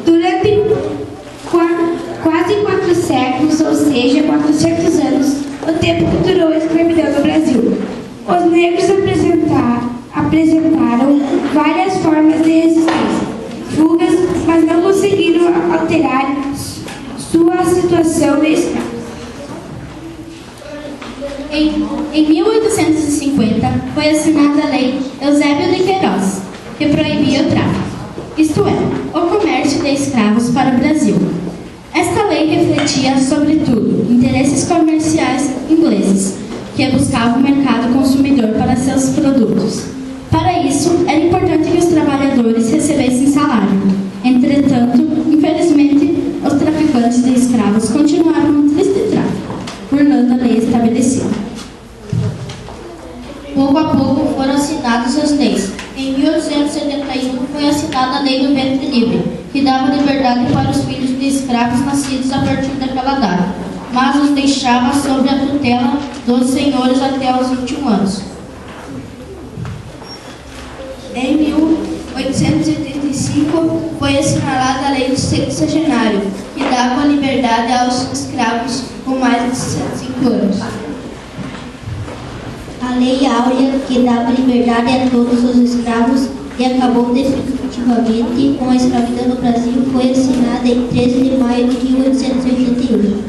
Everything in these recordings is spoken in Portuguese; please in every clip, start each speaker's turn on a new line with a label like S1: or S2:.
S1: Durante quase 4 séculos, ou seja, 400 anos, o tempo que durou a escravidão no Brasil, os negros apresentaram várias formas de resistência, fugas, mas não conseguiram alterar sua situação de escravos.
S2: Em 1850, foi assinada a Lei Eusébio de Queiroz, que proibia o tráfico, isto é, o comércio de escravos para o Brasil. Esta lei refletia, sobretudo, interesses comerciais ingleses, que buscavam o mercado consumidor para seus produtos. Para isso, era importante que os trabalhadores recebessem salário. Entretanto, infelizmente, os traficantes de escravos continuaram no triste tráfico, burlando a lei estabelecida. Pouco a pouco foram assinadas as leis. Em 1871 foi assinada a Lei do Ventre Livre, que dava liberdade para os filhos de escravos nascidos a partir daquela data, mas os deixava sob a tutela dos senhores até os 21 anos.
S1: Em 1885 foi assinalada a Lei do Sexagenário, que dava liberdade aos escravos com mais de 65 anos.
S3: A Lei Áurea, que dava liberdade a todos os escravos e acabou definitivamente com a escravidão no Brasil, foi assinada em 13 de maio de 1881.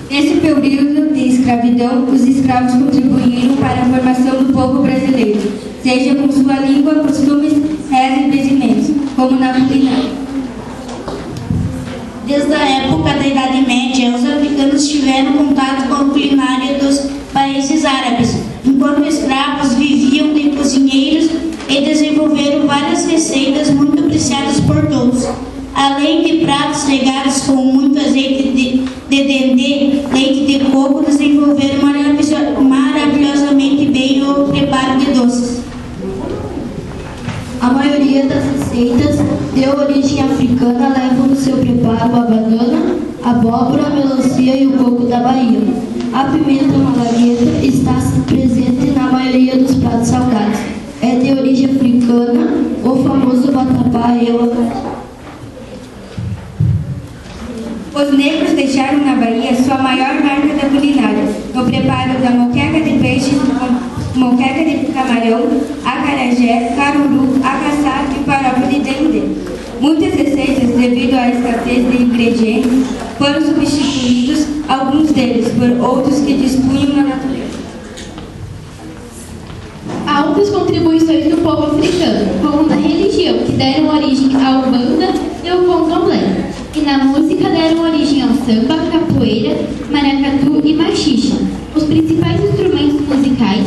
S1: Nesse período de escravidão, os escravos contribuíram para a formação do povo brasileiro, seja com sua língua, costumes, rezas e benzimentos, como na culinária.
S4: Desde a época da Idade Média, os africanos tiveram contato com a culinária dos países árabes, enquanto escravos viviam de cozinheiros e desenvolveram várias receitas muito apreciadas por todos. Além de pratos regados com muito azeite de dendê, leite de coco, desenvolveram maravilhosamente bem o preparo de doces.
S3: A maioria das receitas de origem africana levam no seu preparo a banana, a abóbora, a melancia e o coco da Bahia. A pimenta malagueta está presente na maioria dos pratos salgados. É de origem africana, o famoso vatapá e o acarajé.
S1: Os negros deixaram na Bahia sua maior marca da culinária, no preparo da moqueca de peixe, moqueca de camarão, acarajé, caruru, acaçá e farofa de dendê. Muitas receitas, devido à escassez de ingredientes, foram substituídos, alguns deles, por outros que dispunham na natureza.
S2: Há outras contribuições do povo africano, como na religião, que deram origem ao banda e ao candomblé, e na música deram origem ao samba, capoeira, maracatu e machixe. Os principais instrumentos musicais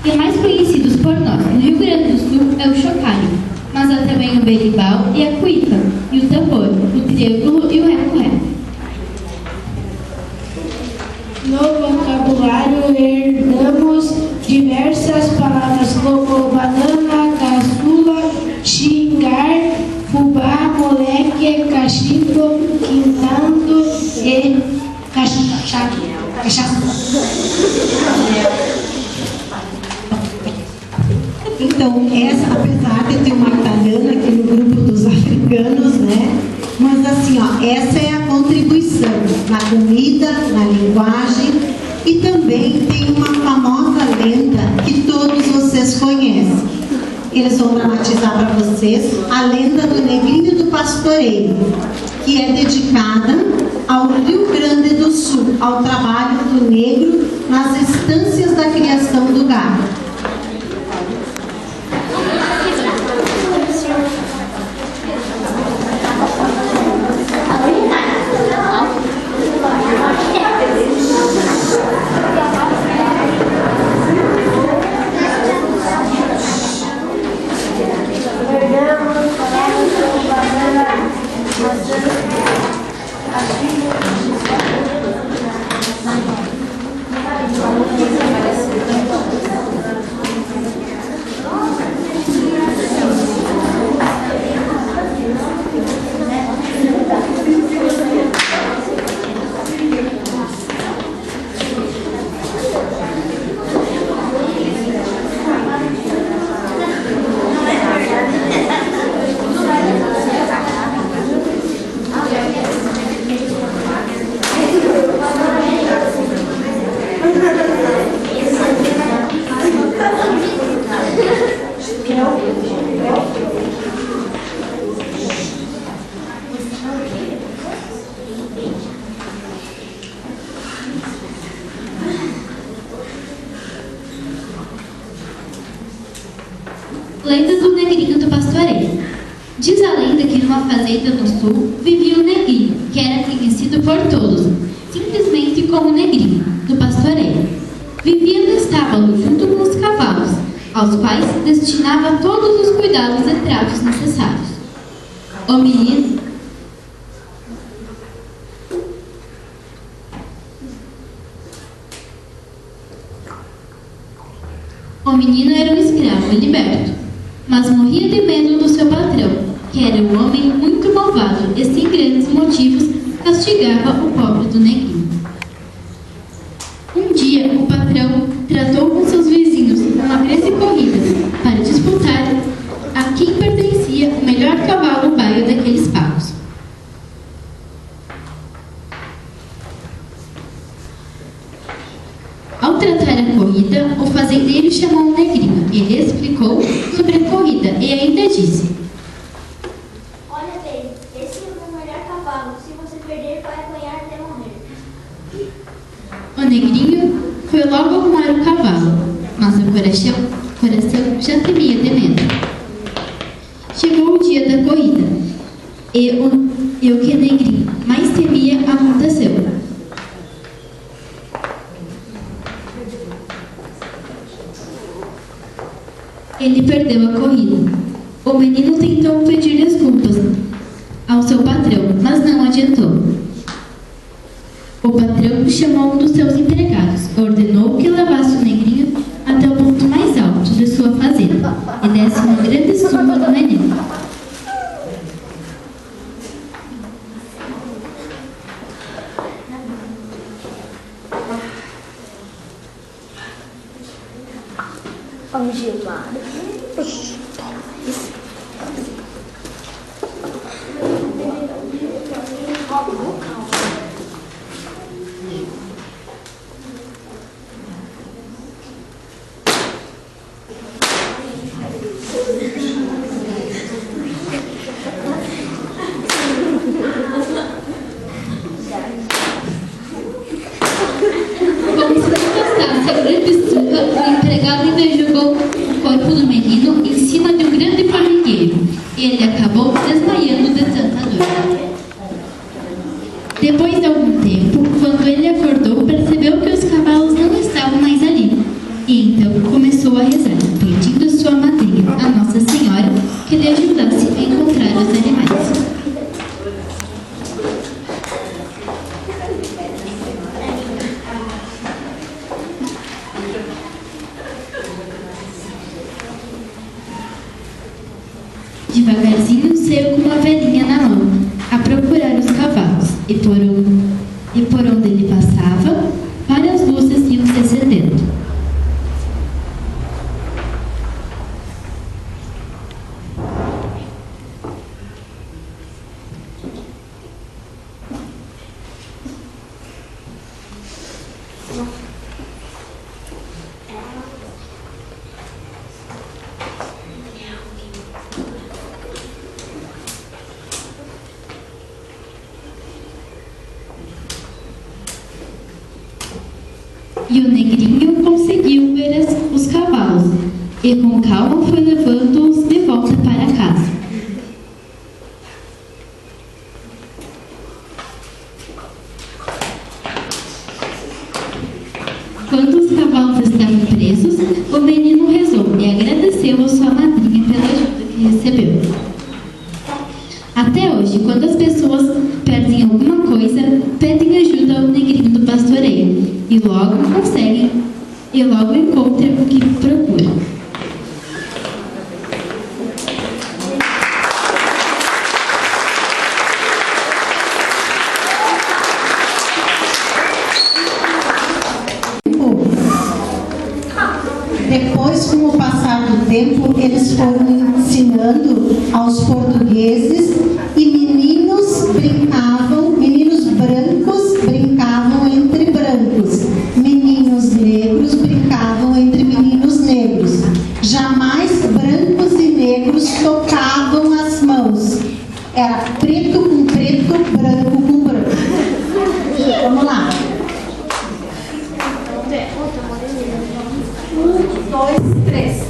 S2: e mais conhecidos por nós no Rio Grande do Sul é o chocalho, mas há também o berimbau e a cuíca, e o tambor, o triângulo e o reco-reco.
S5: No vocabulário herdamos diversas palavras como banana, caçula, xingar, fubá, moleque, cachimbo, quintando e cachaça.
S6: Então, essa, apesar de ter uma italiana aqui no grupo dos africanos, né? Mas assim, ó, essa é a contribuição na comida, na linguagem, e também tem uma famosa lenda que todos vocês conhecem. Eles vão dramatizar para vocês a lenda do Negrinho do Pastoreiro, que é dedicada ao Rio Grande do Sul, ao trabalho do negro nas estâncias da criação do gado.
S2: que numa fazenda no sul vivia um negrinho, que era conhecido por todos, simplesmente como Negrinho, do pastoreio. Vivia no estábulo junto com os cavalos, aos quais destinava todos os cuidados e tratos necessários. O menino era um escravo liberto, mas morria de medo do seu patrão, que era um homem muito malvado e, sem grandes motivos, castigava o pobre do negrinho. Um dia, o patrão tratou com seus vizinhos uma grande corrida para disputar a quem pertencia o melhor cavalo baio daqueles pagos. Ao tratar a corrida, o fazendeiro chamou o negrinho. Ele explicou sobre a corrida e ainda disse:
S7: Olha bem, esse é o meu melhor cavalo. Se você perder, vai apanhar até morrer.
S2: O negrinho foi logo arrumar o cavalo, mas o coração já tremia de medo. Chegou o dia da corrida e o que o negrinho mais temia aconteceu. Ele perdeu a corrida. O menino tentou pedir desculpas ao seu patrão, mas não adiantou. O patrão chamou um dos seus empregados, ordenou que levasse o negrinho até o ponto mais alto de sua fazenda e desse uma grande surra no menino. Como se não bastasse a grande surra, o empregado ainda jogou o corpo do menino em cima de um grande formigueiro e ele acabou desmaiando de tanta dor. Depois de algum tempo, quando ele acordou, percebeu que os cavalos não estavam mais ali e então começou a rezar, pedindo sua madrinha, a Nossa Senhora, que lhe ajudasse a encontrar os animais. Devagarzinho saiu com uma velhinha na mão, a procurar os cavalos, e por onde ele passava, várias luzes iam se acendendo. E o negrinho conseguiu ver os cavalos e com calma foi levando-os de volta para casa. Quando os cavalos estavam presos, o menino rezou e agradeceu a sua madrinha pela ajuda que recebeu. Até hoje, quando as pessoas perdem alguma coisa, pedem ajuda ao negrinho do pastoreio e logo conseguem e logo encontram o que procuram.
S6: Depois, com o passar do tempo, eles foram ensinando aos portugueses e meninos brancos brincavam entre brancos, meninos negros brincavam entre meninos negros. Jamais brancos e negros tocavam as mãos. Era preto com preto, branco com branco. Vamos lá. 1, 2, 3.